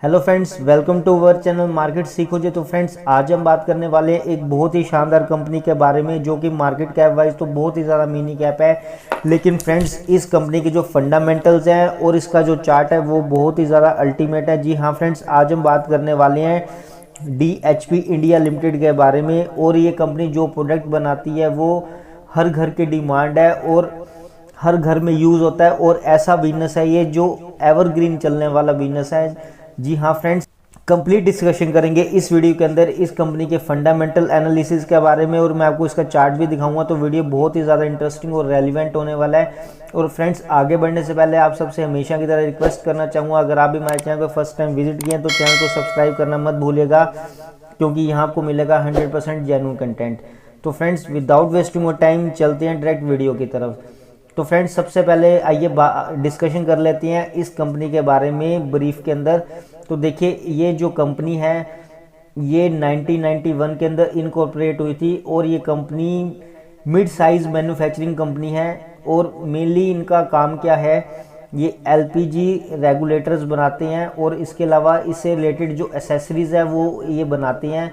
Hello friends, welcome to our channel market सीखो जी। तो फ्रेंड्स, आज हम बात करने वाले हैं एक बहुत ही शानदार कंपनी के बारे में जो कि मार्केट कैप वाइज तो बहुत ही ज़्यादा मिनी कैप है। लेकिन फ्रेंड्स, इस कंपनी के जो फंडामेंटल्स हैं और इसका जो चार्ट है वो बहुत ही ज़्यादा अल्टीमेट है। जी हाँ फ्रेंड्स, आज हम बात करने वाले हैं DHP इंडिया लिमिटेड के बारे में। और ये कंपनी जो प्रोडक्ट बनाती है वो हर घर की डिमांड है और हर घर में यूज़ होता है, और ऐसा बिजनेस है ये जो एवरग्रीन चलने वाला बिजनेस है। जी हाँ फ्रेंड्स, कंप्लीट डिस्कशन करेंगे इस वीडियो के अंदर इस कंपनी के फंडामेंटल एनालिसिस के बारे में, और मैं आपको इसका चार्ट भी दिखाऊंगा। तो वीडियो बहुत ही ज़्यादा इंटरेस्टिंग और रेलिवेंट होने वाला है। और फ्रेंड्स, आगे बढ़ने से पहले आप सबसे हमेशा की तरह रिक्वेस्ट करना चाहूँगा, अगर आप भी हमारे चैनल को फर्स्ट टाइम विजिट किए तो चैनल को सब्सक्राइब करना मत भूलिएगा, क्योंकि यहाँ आपको मिलेगा 100% जेन्युइन कंटेंट। तो friends, without wasting more time चलते हैं डायरेक्ट वीडियो की तरफ। तो फ्रेंड्स, सबसे पहले आइए डिस्कशन कर लेते हैं इस कंपनी के बारे में ब्रीफ के अंदर। तो देखिए, ये जो कंपनी है ये 1991 के अंदर इनकॉर्पोरेट हुई थी, और ये company mid size manufacturing company है। और मेनली इनका काम क्या है, ये LPG रेगुलेटर्स बनाते हैं, और इसके अलावा इससे रिलेटेड जो एसेसरीज है वो ये बनाते हैं,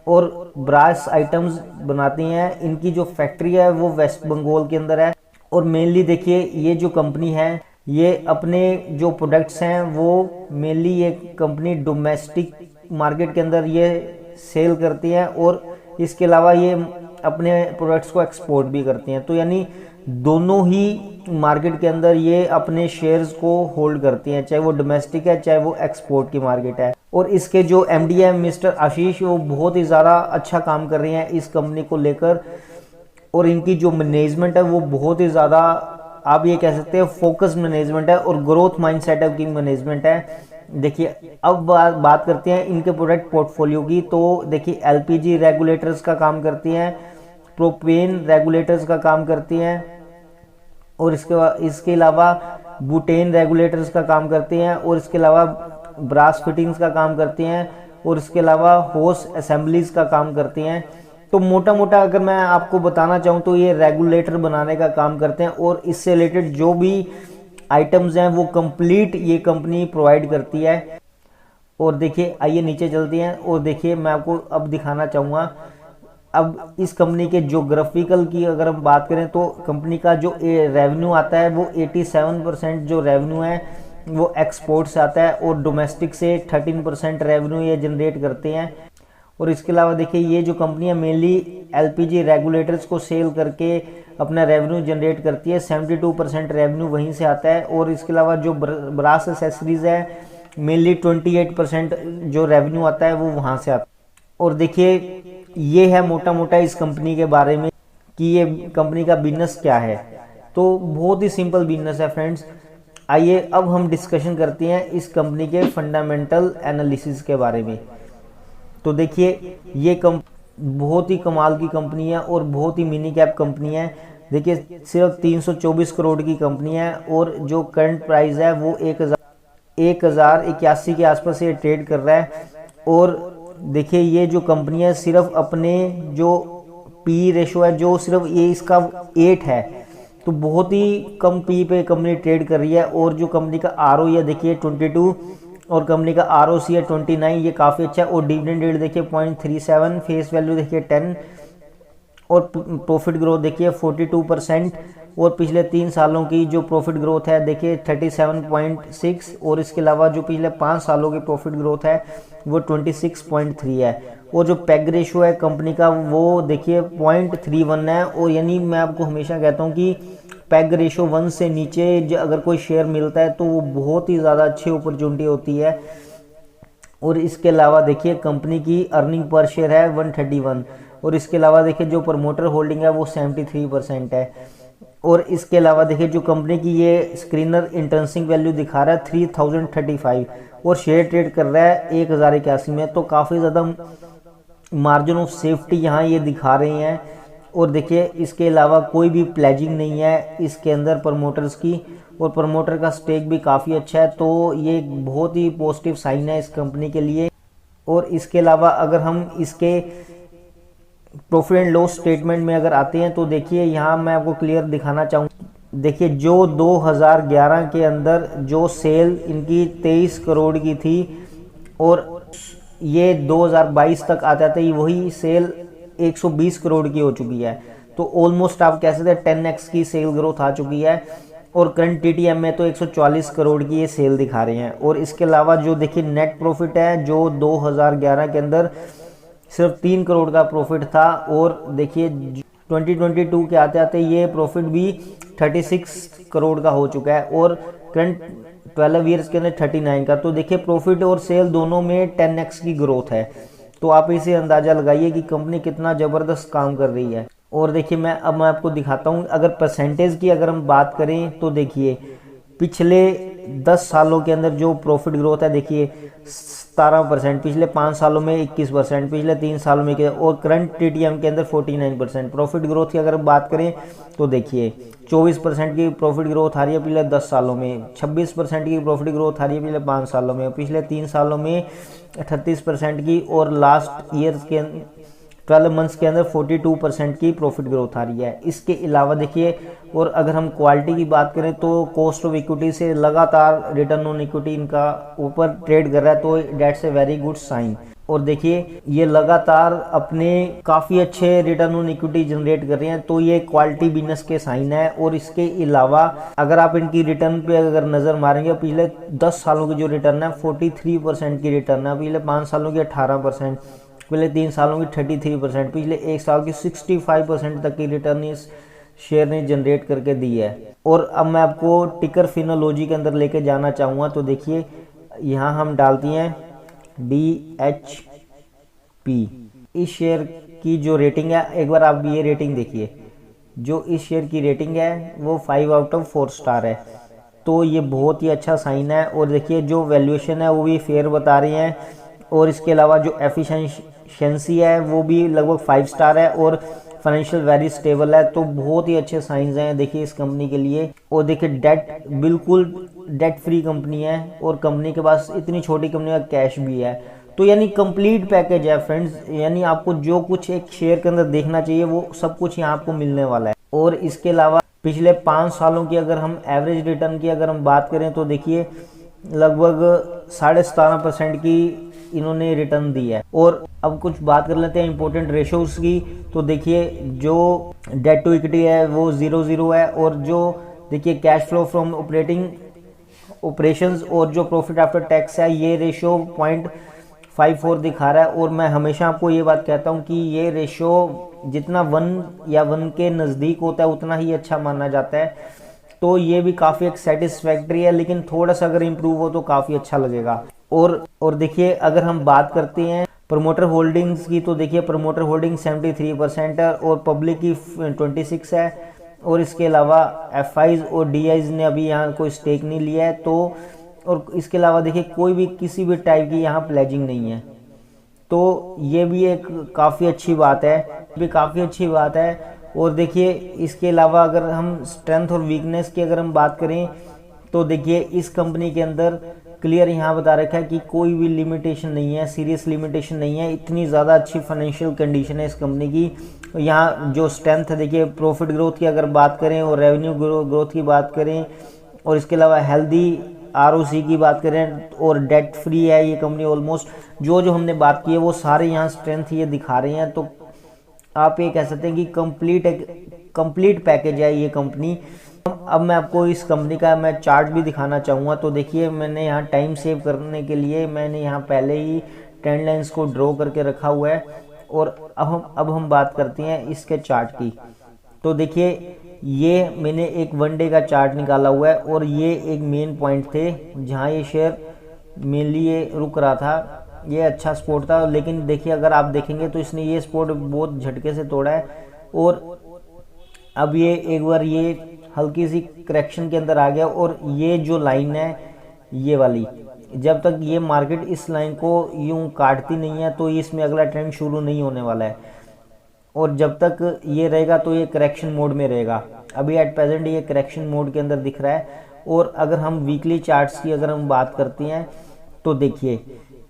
और ब्रास आइटम्स बनाती हैं। इनकी जो फैक्ट्री है वो वेस्ट बंगाल के अंदर है। और मेनली देखिए, ये जो कंपनी है ये अपने जो प्रोडक्ट्स हैं वो मेनली ये कंपनी डोमेस्टिक मार्केट के अंदर ये सेल करती है, और इसके अलावा ये अपने प्रोडक्ट्स को एक्सपोर्ट भी करती हैं। तो यानी दोनों ही मार्केट के अंदर ये अपने शेयर्स को होल्ड करती हैं, चाहे वो डोमेस्टिक है चाहे वो एक्सपोर्ट की मार्केट है। और इसके जो MD है मिस्टर आशीष, वो बहुत ही ज़्यादा अच्छा काम कर रहे हैं इस कंपनी को लेकर। और इनकी जो मैनेजमेंट है वो बहुत ही ज़्यादा, आप ये कह सकते हैं, फोकस मैनेजमेंट है और ग्रोथ माइंड सेटअप की मैनेजमेंट है। देखिए, अब बात करते हैं इनके प्रोडक्ट पोर्टफोलियो की। तो देखिए, LPG रेगुलेटर्स का काम करती हैं, प्रोपेन रेगुलेटर्स का काम करती हैं, और इसके अलावा बुटेन रेगुलेटर्स का काम करती हैं, और इसके अलावा ब्रास फिटिंग्स का काम करती हैं, और इसके अलावा होस असेंबलीज का काम करती हैं। तो मोटा मोटा अगर मैं आपको बताना चाहूँ तो ये रेगुलेटर बनाने का काम करते हैं, और इससे रिलेटेड जो भी आइटम्स हैं वो कंप्लीट ये कंपनी प्रोवाइड करती है। और देखिए, आइए नीचे चलते हैं, और देखिए मैं आपको अब दिखाना चाहूँगा अब इस कंपनी के ज्योग्राफिकल की अगर हम बात करें तो कंपनी का जो रेवेन्यू आता है वो 87% जो रेवेन्यू है वो एक्सपोर्ट से आता है, और डोमेस्टिक से 13% रेवेन्यू ये जनरेट करते हैं। और इसके अलावा देखिए, ये जो कंपनी है मेनली LPG रेगुलेटर्स को सेल करके अपना रेवेन्यू जनरेट करती है, 72% रेवेन्यू वहीं से आता है। और इसके अलावा जो ब्रास एसेसरीज है मेनली 28% जो रेवेन्यू आता है वो वहाँ से आता है। और देखिए, ये है मोटा मोटा इस कंपनी के बारे में कि ये कंपनी का बिजनेस क्या है। तो बहुत ही सिंपल बिजनेस है फ्रेंड्स। आइए अब हम डिस्कशन करते हैं इस कंपनी के फंडामेंटल एनालिसिस के बारे में। तो देखिए, ये बहुत ही कमाल की कंपनी है और बहुत ही मिनी कैप कंपनी है। देखिए, सिर्फ 324 करोड़ की कंपनी है, और जो करंट प्राइस है वो 1081 के आसपास ये ट्रेड कर रहा है। और देखिए, ये जो कंपनी है सिर्फ अपने जो PE रेशो है जो सिर्फ ये इसका 8 है, तो बहुत ही कम PE पे कंपनी ट्रेड कर रही है। और जो कंपनी का ROE देखिए 22, और कंपनी का ROC है 29, ये काफ़ी अच्छा है। और डिविडेंड रेट देखिए 0.37, फेस वैल्यू देखिए 10, और प्रॉफिट ग्रोथ देखिए 42%। और पिछले 3 सालों की जो प्रॉफिट ग्रोथ है देखिए 37.6, और इसके अलावा जो पिछले 5 सालों की प्रॉफिट ग्रोथ है वो 26.3 है। और जो पैग रेशो है कंपनी का वो देखिए 0.31 है। और यानी मैं आपको हमेशा कहता हूँ कि पैग रेशो 1 से नीचे अगर कोई शेयर मिलता है तो वो बहुत ही ज़्यादा अच्छी अपॉर्चुनिटी होती है। और इसके अलावा देखिए, कंपनी की अर्निंग पर शेयर है 131, और इसके अलावा देखिए जो प्रमोटर होल्डिंग है वो 73% है। और इसके अलावा देखिए, जो कंपनी की ये स्क्रीनर इंटरेंसिंग वैल्यू दिखा रहा है 3035, और शेयर ट्रेड कर रहा है 1081 में। तो काफ़ी ज़्यादा मार्जिन ऑफ सेफ्टी यहाँ ये दिखा रहे हैं। और देखिए, इसके अलावा कोई भी प्लेजिंग नहीं है इसके अंदर प्रमोटर्स की, और प्रमोटर का स्टेक भी काफ़ी अच्छा है। तो ये बहुत ही पॉजिटिव साइन है इस कंपनी के लिए। और इसके अलावा अगर हम इसके प्रॉफिट एंड लॉस स्टेटमेंट में अगर आते हैं तो देखिए, यहाँ मैं आपको क्लियर दिखाना चाहूँगा। देखिए, जो 2011 के अंदर जो सेल इनकी 23 करोड़ की थी, और ये 2022 तक आते आते वही सेल 120 करोड़ की हो चुकी है। तो ऑलमोस्ट आप कह सकते हैं 10x की सेल ग्रोथ आ चुकी है। और करंट टीटीएम में तो 140 करोड़ की ये सेल दिखा रहे हैं। और इसके अलावा जो देखिए नेट प्रॉफिट है, जो 2011 के अंदर सिर्फ 3 करोड़ का प्रॉफिट था, और देखिए 2022 के आते आते ये प्रॉफिट भी 36 करोड़ का हो चुका है, और करंट 12 ईयर्स के अंदर 39 का। तो देखिए प्रॉफिट और सेल दोनों में 10x की ग्रोथ है। तो आप इसे अंदाज़ा लगाइए कि कंपनी कितना ज़बरदस्त काम कर रही है। और देखिए मैं आपको दिखाता हूँ, अगर परसेंटेज की अगर हम बात करें तो देखिए पिछले 10 सालों के अंदर जो प्रॉफिट ग्रोथ है, देखिए 17%, पिछले 5 सालों में 21%, पिछले 3 सालों में और करंट टीटीएम के अंदर 49%। प्रॉफिट ग्रोथ की अगर बात करें तो देखिए 24% की प्रॉफिट ग्रोथ आ रही है पिछले 10 सालों में, 26% की प्रॉफिट ग्रोथ आ रही है पिछले 5 सालों में, पिछले 3 सालों में 38% की, और लास्ट ईयर के 12 मंथ्स के अंदर 42% की प्रॉफिट ग्रोथ आ रही है। इसके अलावा देखिए, और अगर हम क्वालिटी की बात करें तो कॉस्ट ऑफ इक्विटी से लगातार रिटर्न ऑन इक्विटी इनका ऊपर ट्रेड कर रहा है, तो that's a very good sign. और देखिए ये लगातार अपने काफ़ी अच्छे रिटर्न ऑन इक्विटी जनरेट कर रहे हैं, तो ये क्वालिटी बिजनेस के साइन है। और इसके अलावा अगर आप इनकी रिटर्न पे अगर नज़र मारेंगे, पिछले 10 सालों की जो रिटर्न है 43% की रिटर्न है, पिछले 5 सालों की 18%, पिछले 3 सालों की 33%, पिछले 1 साल की 65% तक की रिटर्न इस शेयर ने जनरेट करके दी है। और अब मैं आपको टिकर फिनोलॉजी के अंदर लेके जाना चाहूँगा। तो देखिए यहाँ हम डालती हैं DHP। इस शेयर की जो रेटिंग है, एक बार आप ये रेटिंग देखिए, जो इस शेयर की रेटिंग है वो 5 आउट ऑफ 4 स्टार है। तो ये बहुत ही अच्छा साइन है। और देखिए जो वैल्यूएशन है वो भी फेयर बता रही हैं, और इसके अलावा जो एफिशिएंसी है वो भी लगभग 5 स्टार है, और फाइनेंशियल वेरी स्टेबल है। तो बहुत ही अच्छे साइंस हैं देखिए इस कंपनी के लिए। और देखिए डेट, बिल्कुल डेट फ्री कंपनी है, और कंपनी के पास इतनी छोटी कंपनी का कैश भी है। तो यानी कंप्लीट पैकेज है फ्रेंड्स, यानी आपको जो कुछ एक शेयर के अंदर देखना चाहिए वो सब कुछ यहाँ आपको मिलने वाला है। और इसके अलावा पिछले 5 सालों की अगर हम एवरेज रिटर्न की अगर हम बात करें तो देखिए लगभग 17.5% की इन्होंने रिटर्न दी है। और अब कुछ बात कर लेते हैं इंपॉर्टेंट रेशोज की। तो देखिए जो डेट टू इक्विटी है वो 0.0 है, और जो देखिए कैश फ्लो फ्रॉम ऑपरेशंस और जो प्रॉफिट आफ्टर टैक्स है ये रेशो 0.54 दिखा रहा है। और मैं हमेशा आपको ये बात कहता हूँ कि ये रेशो जितना 1 या 1 के नज़दीक होता है उतना ही अच्छा माना जाता है। तो ये भी काफ़ी एक सेटिस्फैक्ट्री है, लेकिन थोड़ा सा अगर इम्प्रूव हो तो काफ़ी अच्छा लगेगा। और देखिए अगर हम बात करते हैं प्रमोटर होल्डिंग्स की, तो देखिए प्रमोटर होल्डिंग 73% है, और पब्लिक की 26 है। और इसके अलावा एफआईज और डीआईज ने अभी यहाँ कोई स्टेक नहीं लिया है। तो और इसके अलावा देखिए कोई भी किसी भी टाइप की यहाँ प्लेजिंग नहीं है। तो ये भी एक काफ़ी अच्छी बात है, और देखिए इसके अलावा अगर हम स्ट्रेंथ और वीकनेस की अगर हम बात करें तो देखिए इस कंपनी के अंदर क्लियर यहाँ बता रखा है कि कोई भी लिमिटेशन नहीं है, सीरियस लिमिटेशन नहीं है। इतनी ज़्यादा अच्छी फाइनेंशियल कंडीशन है इस कंपनी की। यहाँ जो स्ट्रेंथ है देखिए, प्रॉफिट ग्रोथ की अगर बात करें और रेवेन्यू ग्रोथ की बात करें, और इसके अलावा हेल्दी आरओसी की बात करें, और डेट फ्री है ये कंपनी ऑलमोस्ट। जो हमने बात की है वो सारे यहाँ स्ट्रेंथ ये दिखा रहे हैं। तो आप ये कह सकते हैं कि कंप्लीट पैकेज है ये कंपनी। अब मैं आपको इस कंपनी का मैं चार्ट भी दिखाना चाहूँगा। तो देखिए मैंने यहाँ टाइम सेव करने के लिए मैंने यहाँ पहले ही ट्रेंड लाइंस को ड्रॉ करके रखा हुआ है। और अब हम बात करते हैं इसके चार्ट की। तो देखिए ये मैंने एक 1 डे का चार्ट निकाला हुआ है, और ये एक मेन पॉइंट थे जहाँ ये शेयर मेनली ये रुक रहा था। ये अच्छा स्पोर्ट था, लेकिन देखिए अगर आप देखेंगे तो इसने ये स्पोर्ट बहुत झटके से तोड़ा है। और अब ये एक बार ये हल्की सी करेक्शन के अंदर आ गया, और ये जो लाइन है ये वाली, जब तक ये मार्केट इस लाइन को यूं काटती नहीं है तो इसमें अगला ट्रेंड शुरू नहीं होने वाला है। और जब तक ये रहेगा तो ये करेक्शन मोड में रहेगा। अभी एट प्रेजेंट ये करेक्शन मोड के अंदर दिख रहा है। और अगर हम वीकली चार्ट्स की अगर हम बात करते हैं तो देखिए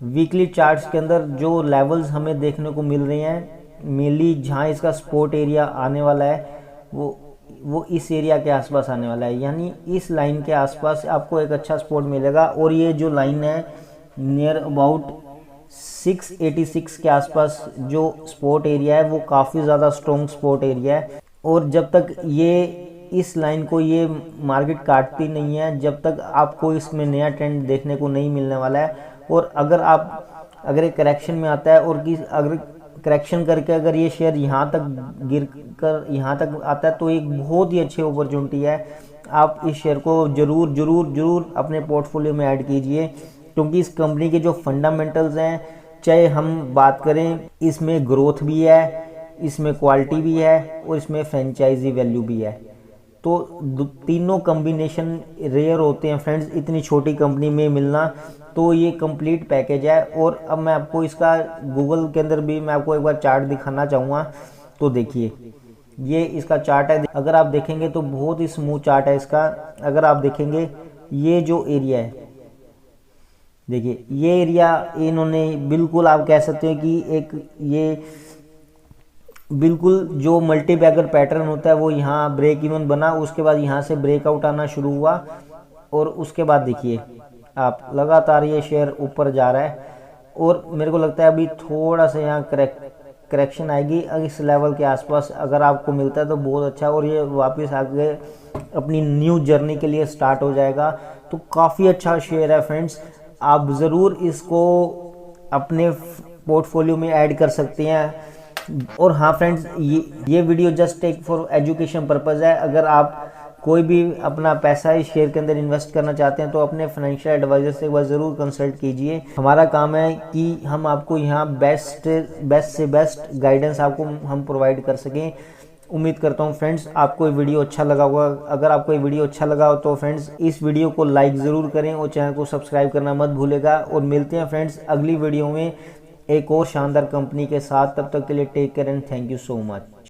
वीकली चार्ट्स के अंदर जो लेवल्स हमें देखने को मिल रहे हैं, मेनली जहाँ इसका सपोर्ट एरिया आने वाला है वो इस एरिया के आसपास आने वाला है, यानी इस लाइन के आसपास आपको एक अच्छा सपोर्ट मिलेगा। और ये जो लाइन है नियर अबाउट 686 के आसपास जो सपोर्ट एरिया है वो काफ़ी ज़्यादा स्ट्रॉन्ग सपोर्ट एरिया है। और जब तक ये इस लाइन को ये मार्केट काटती नहीं है, जब तक आपको इसमें नया ट्रेंड देखने को नहीं मिलने वाला है। और अगर एक करेक्शन में आता है और अगर करेक्शन करके अगर ये शेयर यहाँ तक गिर कर यहाँ तक आता है तो एक बहुत ही अच्छी अपॉर्चुनिटी है। आप इस शेयर को जरूर जरूर जरूर अपने पोर्टफोलियो में ऐड कीजिए, क्योंकि इस कंपनी के जो फंडामेंटल्स हैं, चाहे हम बात करें, इसमें ग्रोथ भी है, इसमें क्वालिटी भी है और इसमें फ्रेंचाइजी वैल्यू भी है। तो तीनों कॉम्बिनेशन रेयर होते हैं फ्रेंड्स, इतनी छोटी कंपनी में मिलना। तो ये कंप्लीट पैकेज है। और अब मैं आपको इसका गूगल के अंदर भी मैं आपको एक बार चार्ट दिखाना चाहूँगा। तो देखिए, ये इसका चार्ट है। अगर आप देखेंगे तो बहुत ही स्मूथ चार्ट है इसका। अगर आप देखेंगे ये जो एरिया है, देखिए ये एरिया इन्होंने बिल्कुल, आप कह सकते हैं कि एक ये बिल्कुल जो मल्टी बैगर पैटर्न होता है वो यहाँ ब्रेक इवन बना, उसके बाद यहाँ से ब्रेकआउट आना शुरू हुआ। और उसके बाद देखिए आप लगातार ये शेयर ऊपर जा रहा है। और मेरे को लगता है अभी थोड़ा सा यहाँ करेक्शन आएगी इस लेवल के आसपास। अगर आपको मिलता है तो बहुत अच्छा, और ये वापस आगे अपनी न्यू जर्नी के लिए स्टार्ट हो जाएगा। तो काफ़ी अच्छा शेयर है फ्रेंड्स, आप ज़रूर इसको अपने पोर्टफोलियो में ऐड कर सकते हैं। और हाँ फ्रेंड्स, ये वीडियो जस्ट एक फॉर एजुकेशन पर्पज़ है। अगर आप कोई भी अपना पैसा इस शेयर के अंदर इन्वेस्ट करना चाहते हैं तो अपने फाइनेंशियल एडवाइजर से एक बार ज़रूर कंसल्ट कीजिए। हमारा काम है कि हम आपको यहाँ बेस्ट से बेस्ट गाइडेंस आपको हम प्रोवाइड कर सकें। उम्मीद करता हूँ फ्रेंड्स आपको ये वीडियो अच्छा लगा होगा। अगर आपको ये वीडियो अच्छा लगा हो तो फ्रेंड्स इस वीडियो को लाइक ज़रूर करें और चैनल को सब्सक्राइब करना मत भूलेगा। और मिलते हैं फ्रेंड्स अगली वीडियो में एक और शानदार कंपनी के साथ। तब तक के लिए take care and thank you so much.